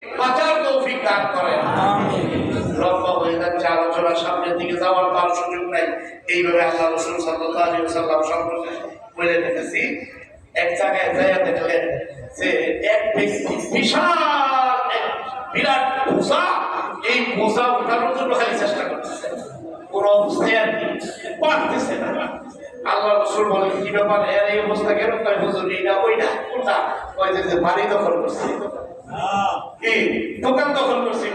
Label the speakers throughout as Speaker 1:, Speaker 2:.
Speaker 1: বাঁচার তৌফিক দান করেন। লম্বা হয়ে যাচ্ছে আলোচনা, সামনের দিকে যাওয়ার তার সুযোগ নাই। এইভাবে আল্লাহ রাসূল সাল্লাল্লাহু আলাইহি ওয়াসাল্লাম সম্পর্কে বলে দিতেছি। এক জায়গায় যাইয়া দেখলেন যে এক ব্যক্তি বিশাল এক বিরাট বোঝা, এই বোঝা উঠানোর জন্য খালি চেষ্টা করতেছে, কোন অবস্থায় আর কি পারতেছে না। আল্লাহ রাসূল বলেন, কি ব্যাপার, এর এই অবস্থা কেন? কয় হুজুর এইটা ওইটা কোনটা? কয় যে বাড়ি দখল করছে, কি দোকান দখল করছিল,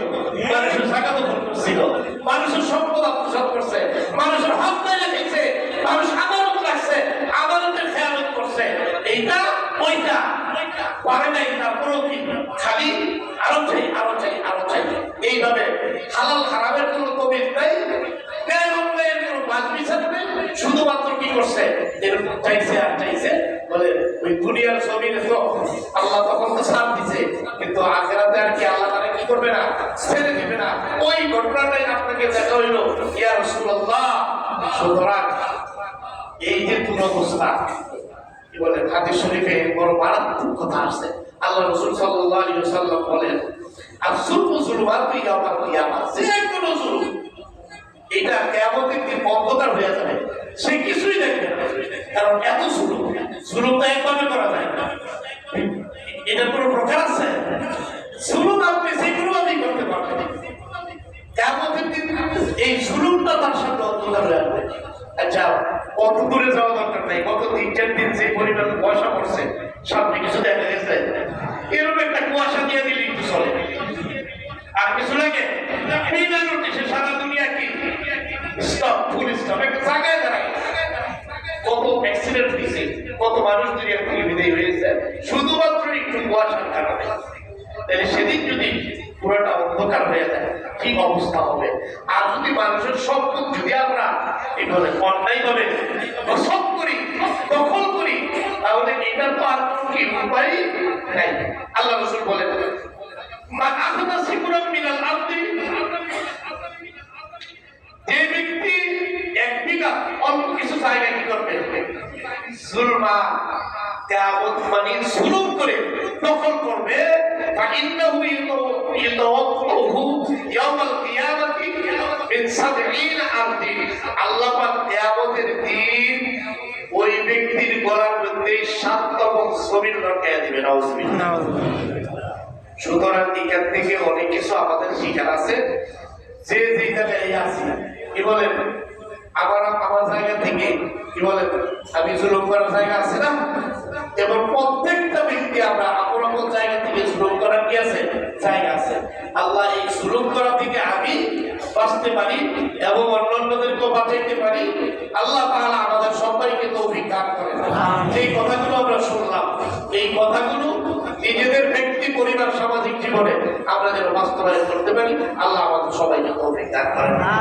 Speaker 1: মানুষের জায়গা দখল করছিল, মানুষের সম্পদ আত্মসাৎ করছে, মানুষের হাত মেরে খেয়েছে, মানুষ আদালত রাখছে, আদালতের খেয়ালত করছে, এইটা ওইটা পারে নাই। তারপরেও কি খালি আরো চাই আরো চাই আরো চাই। এইভাবে হালাল হারামের কোনো তবিজ নাই, ন্যায় অন্যায়ের কোনো বাজ বিচার নেই, শুধুমাত্র কি করছে এরকম চাইছে আর চাইছে। বলে ওই দুনিয়ার জমিনে তো আল্লাহ তখন তো সাথ দিছে, কিন্তু আখিরাতে আর কি আল্লাহ তারা কি করবে না, ছেড়ে দিবে না। ওই ঘটনাটাই আপনাকে দেখা হইল, ইয়া রাসূলুল্লাহ। সুতরাং এই যে দুরবস্থা, কি বলে হাদিস শরীফে বড় মারাত্মক কথা আছে। আল্লাহ রাসূল সাল্লাল্লাহু আলাইহি ওয়াসাল্লাম বলেন, আস-সুলমু যুলমাতু ইয়াউমাল কিয়ামা, যে কোনো জুলুম এটা কিয়ামতের দিন অন্ধকার হয়ে যাবে, সে কিছুই দেখবে না। কারণ এত জুলুম, জুলুমটা একভাবে করা যায় না, এটার কোনো প্রকার আছে? জুলুম আপনি যে কোনোভাবেই করতে পারবেন, কিয়ামতের দিন এই জুলুমটা তার সাথে অন্ধকার হয়ে যাবে। আচ্ছা, কত দূরে যাওয়া দরকার নাই, গত 3-4 দিন যে পরিমাণ কুয়াশা পড়ছে, সামনে কিছু দেখা গেছে? এরকম একটা কুয়াশা দিয়ে দিলে একটু চলে, আর কিছু লাগে? বিনা নোটিশে সারা দুনিয়া কি স্টপ, ফুল স্টপ, একটা জায়গায় দাঁড়ায়। কত অ্যাক্সিডেন্ট হয়েছে, কত মানুষ দুনিয়া থেকে বিদায় হয়েছে শুধুমাত্র একটু কুয়াশার কারণে। তাহলে সেদিন যদি পুরোটা অন্ধকার হয়ে যায় কি অবস্থা হবে? আর যদি মানুষের সম্পদ যদি আমরা এভাবে অন্যায় ভাবে দখল করি, তাহলে এটার তো আর কি উপায় নাই। আল্লাহ রাসূল বলেন, মান আখাযা সিবরাম মিনাল আরদি, যে ব্যক্তি এক বিঘা অল্প কিছু জায়গা কি করবে, জুলমা কিয়ামত মানে জুলুম করে দখল করবে, ফাইন্নাহু ইয়াতাওয়াক্কাহু ইয়াওমাল কিয়ামাতি মিন 70 আরদি, আল্লাহ পাক কিয়ামতের দিন ওই ব্যক্তির গলার মধ্যে 7তম জমিন রাখিয়ে দিবেন। নাউযুবিল্লাহ। সুতরাং এখান থেকে অনেক কিছু আমাদের শিখার আছে। যে যে জায়গায় আছি, কি বলেন, আমার জায়গা থেকে কি বলেন, আমি জুলুম করার জায়গা আছে না? এবং প্রত্যেকটা ব্যক্তি আমরা আপন আপন জায়গা থেকে জুলুম করার কি আছে, জায়গা আছে। আল্লাহ এই জুলুম করা থেকে আমি বাঁচতে পারি এবং অন্যদেরকেও বাঁচাইতে পারি। আল্লাহ তাআলা আমাদের সবাইকে তৌফিক দান করেন। এই কথাগুলো আমরা শুনলাম, এই কথাগুলো নিজেদের ব্যক্তি, পরিবার, সামাজিক জীবনে আমরা যেন বাস্তবায়ন করতে পারি। আল্লাহ আমাদের সবাইকে তৌফিক দান করেন।